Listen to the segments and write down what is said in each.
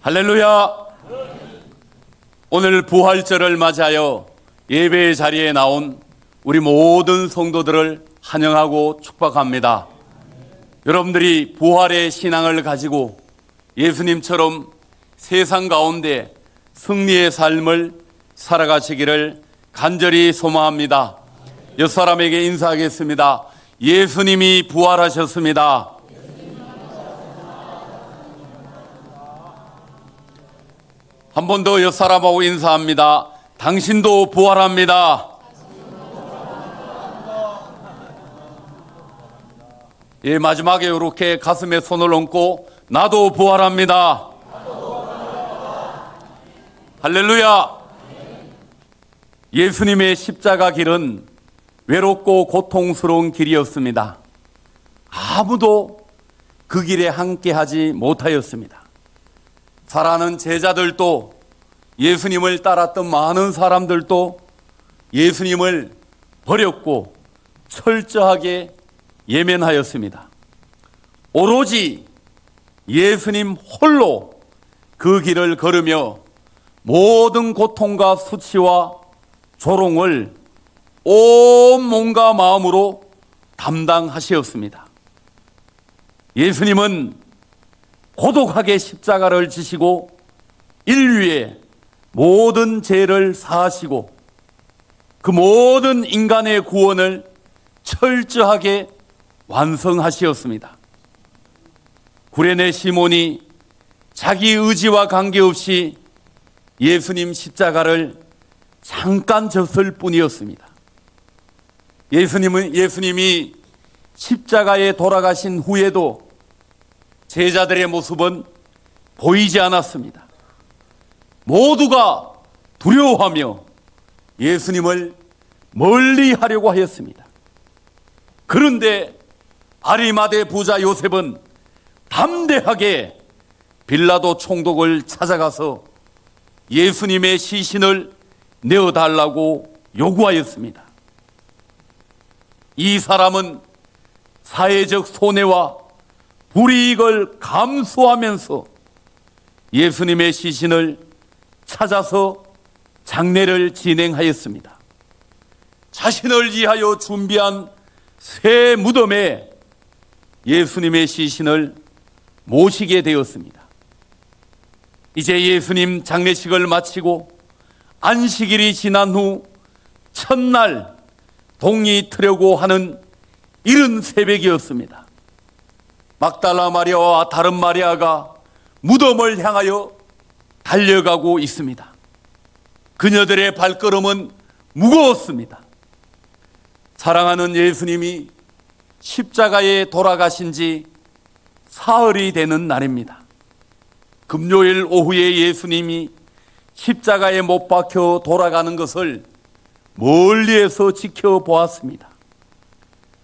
할렐루야! 오늘 부활절을 맞이하여 예배의 자리에 나온 우리 모든 성도들을 환영하고 축복합니다. 여러분들이 부활의 신앙을 가지고 예수님처럼 세상 가운데 승리의 삶을 살아가시기를 간절히 소망합니다. 옆 사람에게 인사하겠습니다. 예수님이 부활하셨습니다. 한 번 더 옆 사람하고 인사합니다. 당신도 부활합니다. 예, 마지막에 이렇게 가슴에 손을 얹고 나도 부활합니다. 할렐루야. 예수님의 십자가 길은 외롭고 고통스러운 길이었습니다. 아무도 그 길에 함께하지 못하였습니다. 사랑하는 제자들도, 예수님을 따랐던 많은 사람들도 예수님을 버렸고 철저하게 예면하였습니다. 오로지 예수님 홀로 그 길을 걸으며 모든 고통과 수치와 조롱을 온 몸과 마음으로 담당하시었습니다. 예수님은 고독하게 십자가를 지시고 인류의 모든 죄를 사하시고 그 모든 인간의 구원을 철저하게 완성하시었습니다. 구레네 시몬이 자기 의지와 관계없이 예수님 십자가를 잠깐 졌을 뿐이었습니다. 예수님이 십자가에 돌아가신 후에도 제자들의 모습은 보이지 않았습니다. 모두가 두려워하며 예수님을 멀리 하려고 하였습니다. 그런데 아리마대 부자 요셉은 담대하게 빌라도 총독을 찾아가서 예수님의 시신을 내어달라고 요구하였습니다. 이 사람은 사회적 손해와 불이익을 감수하면서 예수님의 시신을 찾아서 장례를 진행하였습니다. 자신을 위하여 준비한 새 무덤에 예수님의 시신을 모시게 되었습니다. 이제 예수님 장례식을 마치고 안식일이 지난 후 첫날 동이 트려고 하는 이른 새벽이었습니다. 막달라 마리아와 다른 마리아가 무덤을 향하여 달려가고 있습니다. 그녀들의 발걸음은 무거웠습니다. 사랑하는 예수님이 십자가에 돌아가신 지 사흘이 되는 날입니다. 금요일 오후에 예수님이 십자가에 못 박혀 돌아가는 것을 멀리에서 지켜보았습니다.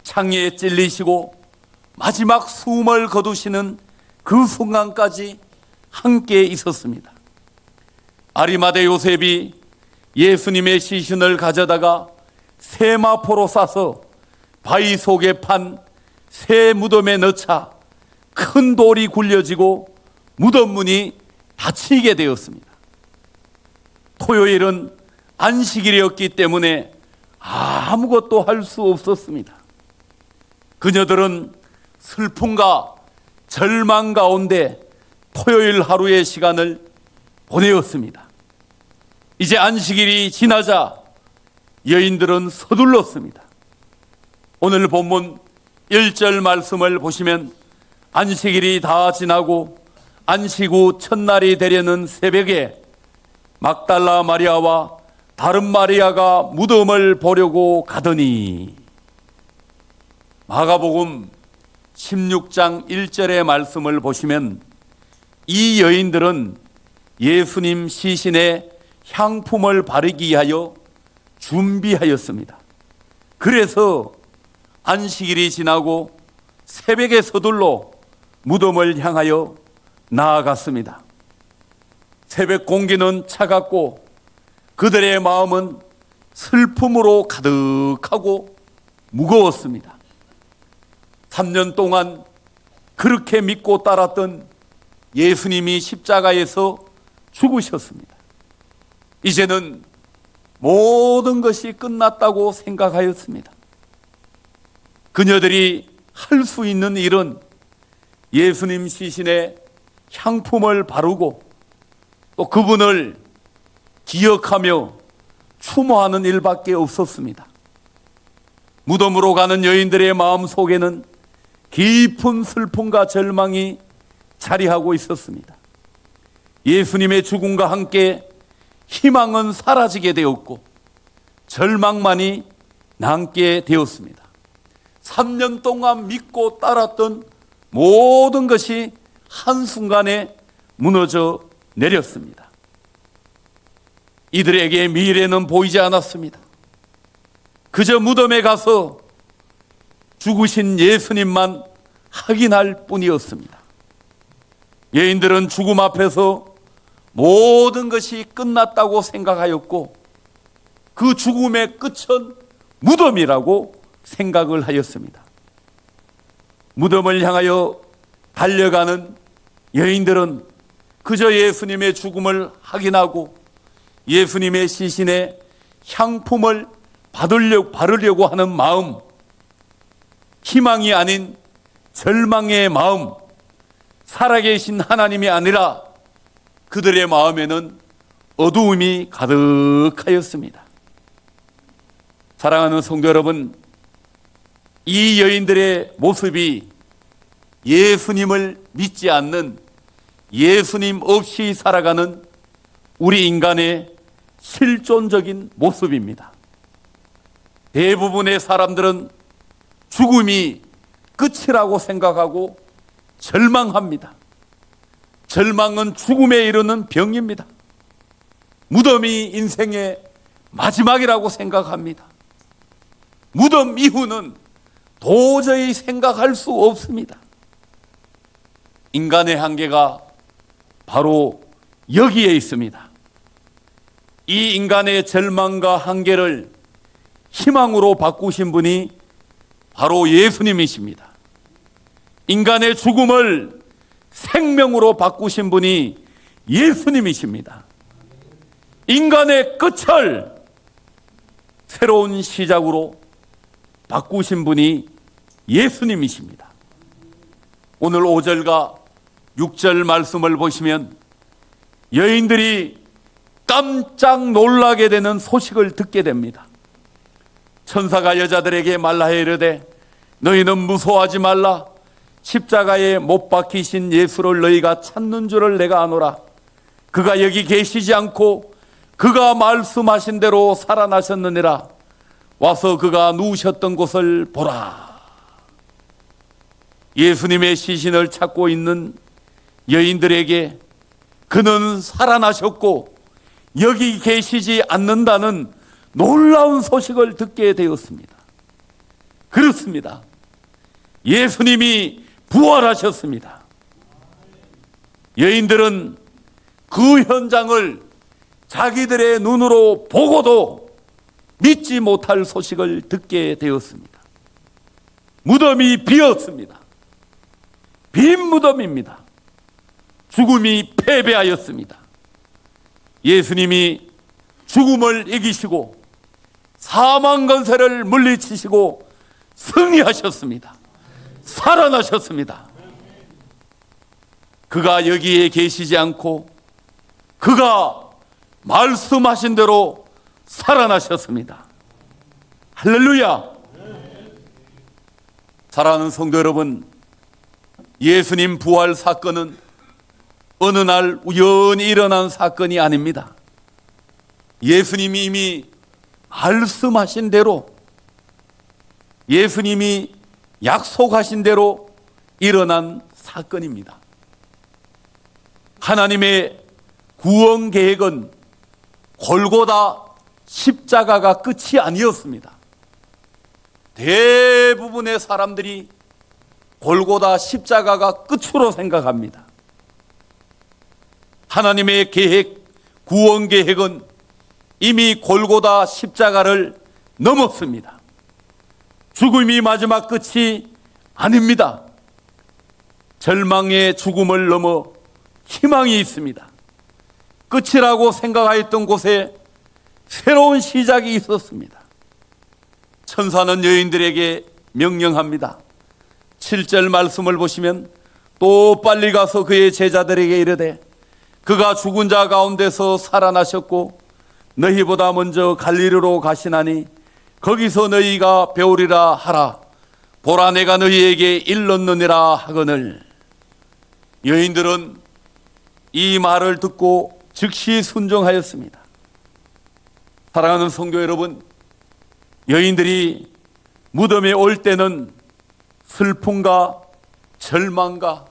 창에 찔리시고 마지막 숨을 거두시는 그 순간까지 함께 있었습니다. 아리마대 요셉이 예수님의 시신을 가져다가 세마포로 싸서 바위 속에 판 새 무덤에 넣자 큰 돌이 굴려지고 무덤 문이 닫히게 되었습니다. 토요일은 안식일이었기 때문에 아무것도 할 수 없었습니다. 그녀들은 슬픔과 절망 가운데 토요일 하루의 시간을 보내었습니다. 이제 안식일이 지나자 여인들은 서둘렀습니다. 오늘 본문 1절 말씀을 보시면 안식일이 다 지나고 안식 후 첫날이 되려는 새벽에 막달라 마리아와 다른 마리아가 무덤을 보려고 가더니, 마가복음 16장 1절의 말씀을 보시면 이 여인들은 예수님 시신에 향품을 바르기 위하여 준비하였습니다. 그래서 안식일이 지나고 새벽에 서둘러 무덤을 향하여 나아갔습니다. 새벽 공기는 차갑고 그들의 마음은 슬픔으로 가득하고 무거웠습니다. 3년 동안 그렇게 믿고 따랐던 예수님이 십자가에서 죽으셨습니다. 이제는 모든 것이 끝났다고 생각하였습니다. 그녀들이 할 수 있는 일은 예수님 시신에 향품을 바르고 또 그분을 기억하며 추모하는 일밖에 없었습니다. 무덤으로 가는 여인들의 마음 속에는 깊은 슬픔과 절망이 자리하고 있었습니다. 예수님의 죽음과 함께 희망은 사라지게 되었고 절망만이 남게 되었습니다. 3년 동안 믿고 따랐던 모든 것이 한순간에 무너져 내렸습니다. 이들에게 미래는 보이지 않았습니다. 그저 무덤에 가서 죽으신 예수님만 확인할 뿐이었습니다. 여인들은 죽음 앞에서 모든 것이 끝났다고 생각하였고 그 죽음의 끝은 무덤이라고 생각을 하였습니다. 무덤을 향하여 달려가는 여인들은 그저 예수님의 죽음을 확인하고 예수님의 시신에 향품을 바르려고 하는 마음, 희망이 아닌 절망의 마음, 살아계신 하나님이 아니라 그들의 마음에는 어두움이 가득하였습니다. 사랑하는 성도 여러분, 이 여인들의 모습이 예수님을 믿지 않는, 예수님 없이 살아가는 우리 인간의 실존적인 모습입니다. 대부분의 사람들은 죽음이 끝이라고 생각하고 절망합니다. 절망은 죽음에 이르는 병입니다. 무덤이 인생의 마지막이라고 생각합니다. 무덤 이후는 도저히 생각할 수 없습니다. 인간의 한계가 바로 여기에 있습니다. 이 인간의 절망과 한계를 희망으로 바꾸신 분이 바로 예수님이십니다. 인간의 죽음을 생명으로 바꾸신 분이 예수님이십니다. 인간의 끝을 새로운 시작으로 바꾸신 분이 예수님이십니다. 오늘 5절과 6절 말씀을 보시면 여인들이 깜짝 놀라게 되는 소식을 듣게 됩니다. 천사가 여자들에게 말하여 이르되 너희는 무서워하지 말라. 십자가에 못 박히신 예수를 너희가 찾는 줄을 내가 아노라. 그가 여기 계시지 않고 그가 말씀하신 대로 살아나셨느니라. 와서 그가 누우셨던 곳을 보라. 예수님의 시신을 찾고 있는 여인들에게 그는 살아나셨고 여기 계시지 않는다는 놀라운 소식을 듣게 되었습니다. 그렇습니다. 예수님이 부활하셨습니다. 여인들은 그 현장을 자기들의 눈으로 보고도 믿지 못할 소식을 듣게 되었습니다. 무덤이 비었습니다. 빈 무덤입니다. 죽음이 패배하였습니다. 예수님이 죽음을 이기시고 사망 권세를 물리치시고 승리하셨습니다. 살아나셨습니다. 그가 여기에 계시지 않고 그가 말씀하신 대로 살아나셨습니다. 할렐루야. 사랑하는 성도 여러분, 예수님 부활 사건은 어느 날 우연히 일어난 사건이 아닙니다. 예수님이 이미 말씀하신 대로, 예수님이 약속하신 대로 일어난 사건입니다. 하나님의 구원 계획은 골고다 십자가가 끝이 아니었습니다. 대부분의 사람들이 골고다 십자가가 끝으로 생각합니다. 하나님의 계획, 구원 계획은 이미 골고다 십자가를 넘었습니다. 죽음이 마지막 끝이 아닙니다. 절망의 죽음을 넘어 희망이 있습니다. 끝이라고 생각하였던 곳에 새로운 시작이 있었습니다. 천사는 여인들에게 명령합니다. 7절 말씀을 보시면 또 빨리 가서 그의 제자들에게 이르되 그가 죽은 자 가운데서 살아나셨고 너희보다 먼저 갈릴리로 가시나니 거기서 너희가 배우리라 하라. 보라 내가 너희에게 일렀느니라 하거늘. 여인들은 이 말을 듣고 즉시 순종하였습니다. 사랑하는 성도 여러분, 여인들이 무덤에 올 때는 슬픔과 절망과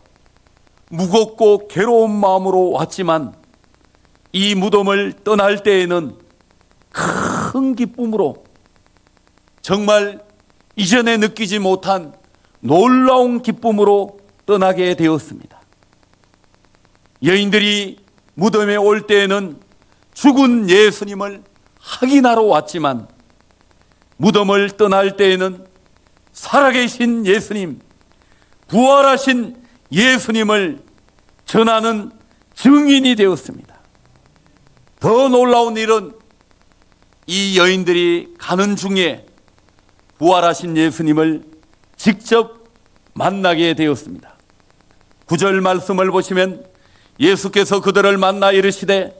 무겁고 괴로운 마음으로 왔지만 이 무덤을 떠날 때에는 큰 기쁨으로 정말 이전에 느끼지 못한 놀라운 기쁨으로 떠나게 되었습니다. 여인들이 무덤에 올 때에는 죽은 예수님을 확인하러 왔지만 무덤을 떠날 때에는 살아계신 예수님, 부활하신 예수님을 전하는 증인이 되었습니다. 더 놀라운 일은 이 여인들이 가는 중에 부활하신 예수님을 직접 만나게 되었습니다. 9절 말씀을 보시면 예수께서 그들을 만나 이르시되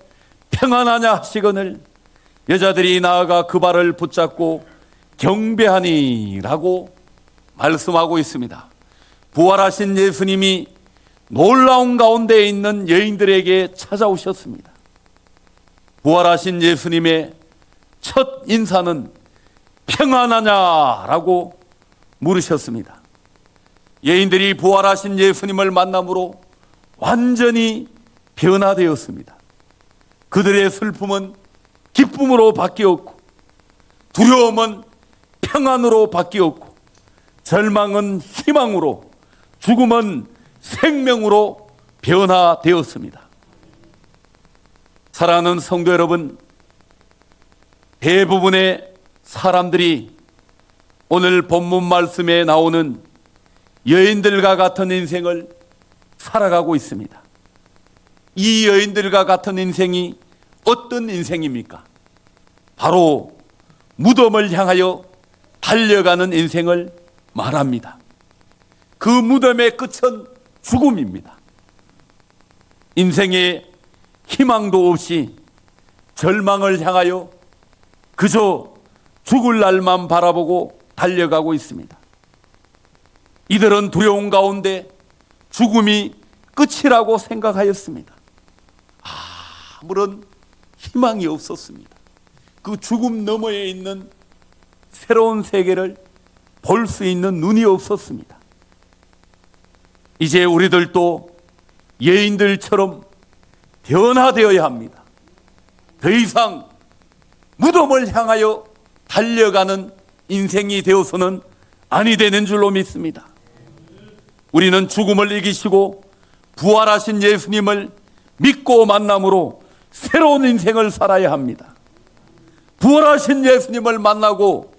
평안하냐 하시거늘 여자들이 나아가 그 발을 붙잡고 경배하니 라고 말씀하고 있습니다. 부활하신 예수님이 놀라운 가운데 있는 여인들에게 찾아오셨습니다. 부활하신 예수님의 첫 인사는 평안하냐라고 물으셨습니다. 여인들이 부활하신 예수님을 만남으로 완전히 변화되었습니다. 그들의 슬픔은 기쁨으로 바뀌었고 두려움은 평안으로 바뀌었고 절망은 희망으로 죽음은 생명으로 변화되었습니다. 사랑하는 성도 여러분, 대부분의 사람들이 오늘 본문 말씀에 나오는 여인들과 같은 인생을 살아가고 있습니다. 이 여인들과 같은 인생이 어떤 인생입니까? 바로 무덤을 향하여 달려가는 인생을 말합니다. 그 무덤의 끝은 죽음입니다. 인생에 희망도 없이 절망을 향하여 그저 죽을 날만 바라보고 달려가고 있습니다. 이들은 두려움 가운데 죽음이 끝이라고 생각하였습니다. 아무런 희망이 없었습니다. 그 죽음 너머에 있는 새로운 세계를 볼 수 있는 눈이 없었습니다. 이제 우리들도 여인들처럼 변화되어야 합니다. 더 이상 무덤을 향하여 달려가는 인생이 되어서는 아니 되는 줄로 믿습니다. 우리는 죽음을 이기시고 부활하신 예수님을 믿고 만남으로 새로운 인생을 살아야 합니다. 부활하신 예수님을 만나고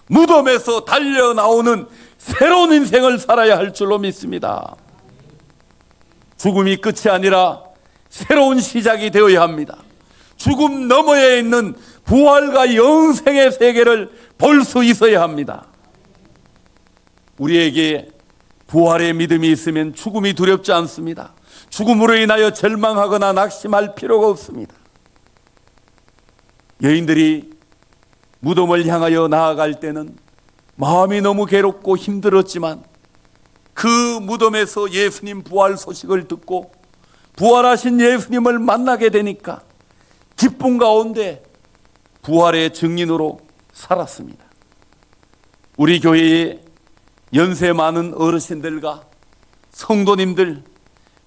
무덤에서 달려 나오는 새로운 인생을 살아야 할 줄로 믿습니다. 죽음이 끝이 아니라 새로운 시작이 되어야 합니다. 죽음 너머에 있는 부활과 영생의 세계를 볼 수 있어야 합니다. 우리에게 부활의 믿음이 있으면 죽음이 두렵지 않습니다. 죽음으로 인하여 절망하거나 낙심할 필요가 없습니다. 여인들이 무덤을 향하여 나아갈 때는 마음이 너무 괴롭고 힘들었지만 그 무덤에서 예수님 부활 소식을 듣고 부활하신 예수님을 만나게 되니까 기쁨 가운데 부활의 증인으로 살았습니다. 우리 교회에 연세 많은 어르신들과 성도님들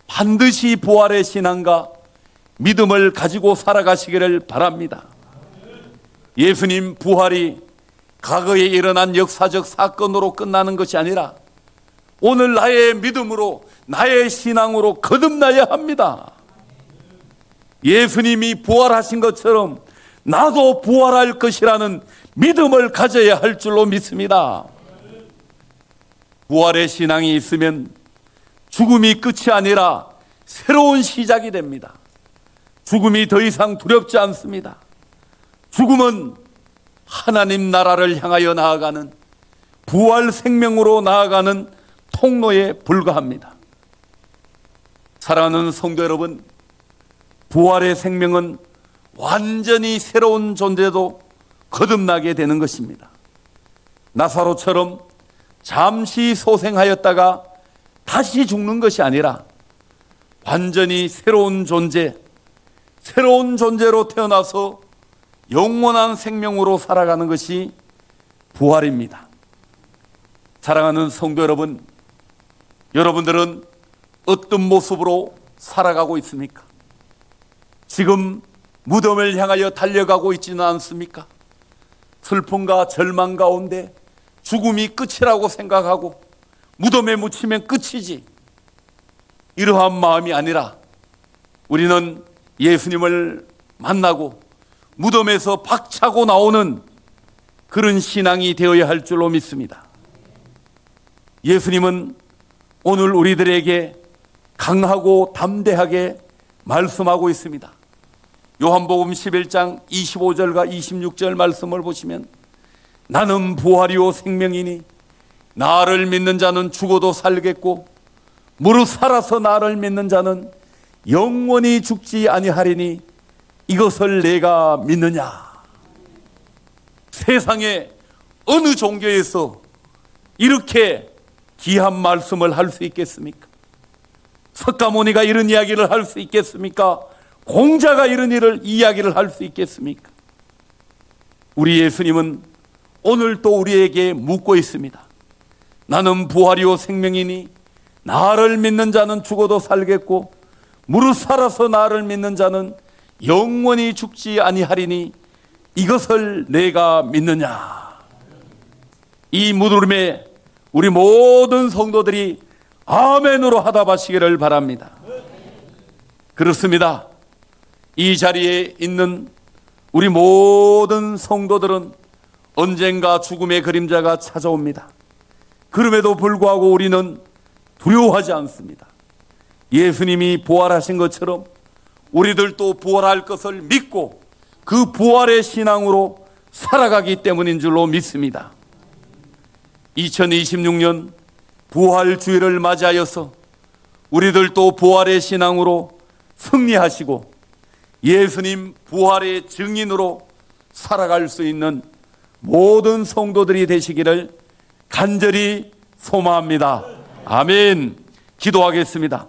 반드시 부활의 신앙과 믿음을 가지고 살아가시기를 바랍니다. 예수님 부활이 과거에 일어난 역사적 사건으로 끝나는 것이 아니라 오늘 나의 믿음으로 나의 신앙으로 거듭나야 합니다. 예수님이 부활하신 것처럼 나도 부활할 것이라는 믿음을 가져야 할 줄로 믿습니다. 부활의 신앙이 있으면 죽음이 끝이 아니라 새로운 시작이 됩니다. 죽음이 더 이상 두렵지 않습니다. 죽음은 하나님 나라를 향하여 나아가는 부활 생명으로 나아가는 통로에 불과합니다. 사랑하는 성도 여러분, 부활의 생명은 완전히 새로운 존재도 거듭나게 되는 것입니다. 나사로처럼 잠시 소생하였다가 다시 죽는 것이 아니라 완전히 새로운 존재, 새로운 존재로 태어나서 영원한 생명으로 살아가는 것이 부활입니다. 사랑하는 성도 여러분, 여러분들은 어떤 모습으로 살아가고 있습니까? 지금 무덤을 향하여 달려가고 있지는 않습니까? 슬픔과 절망 가운데 죽음이 끝이라고 생각하고 무덤에 묻히면 끝이지, 이러한 마음이 아니라 우리는 예수님을 만나고 무덤에서 박차고 나오는 그런 신앙이 되어야 할 줄로 믿습니다. 예수님은 오늘 우리들에게 강하고 담대하게 말씀하고 있습니다. 요한복음 11장 25절과 26절 말씀을 보시면, 나는 부활이요 생명이니 나를 믿는 자는 죽어도 살겠고 무릇 살아서 나를 믿는 자는 영원히 죽지 아니하리니 이것을 내가 믿느냐. 세상에 어느 종교에서 이렇게 귀한 말씀을 할 수 있겠습니까? 석가모니가 이런 이야기를 할 수 있겠습니까? 공자가 이런 이야기를 할 수 있겠습니까? 우리 예수님은 오늘 또 우리에게 묻고 있습니다. 나는 부활이요 생명이니 나를 믿는 자는 죽어도 살겠고 무릇 살아서 나를 믿는 자는 영원히 죽지 아니하리니 이것을 내가 믿느냐. 이 무덤에 우리 모든 성도들이 아멘으로 하답하시기를 바랍니다. 그렇습니다. 이 자리에 있는 우리 모든 성도들은 언젠가 죽음의 그림자가 찾아옵니다. 그럼에도 불구하고 우리는 두려워하지 않습니다. 예수님이 부활하신 것처럼 우리들도 부활할 것을 믿고 그 부활의 신앙으로 살아가기 때문인 줄로 믿습니다. 2026년 부활주의를 맞이하여서 우리들도 부활의 신앙으로 승리하시고 예수님 부활의 증인으로 살아갈 수 있는 모든 성도들이 되시기를 간절히 소망합니다. 아멘. 기도하겠습니다.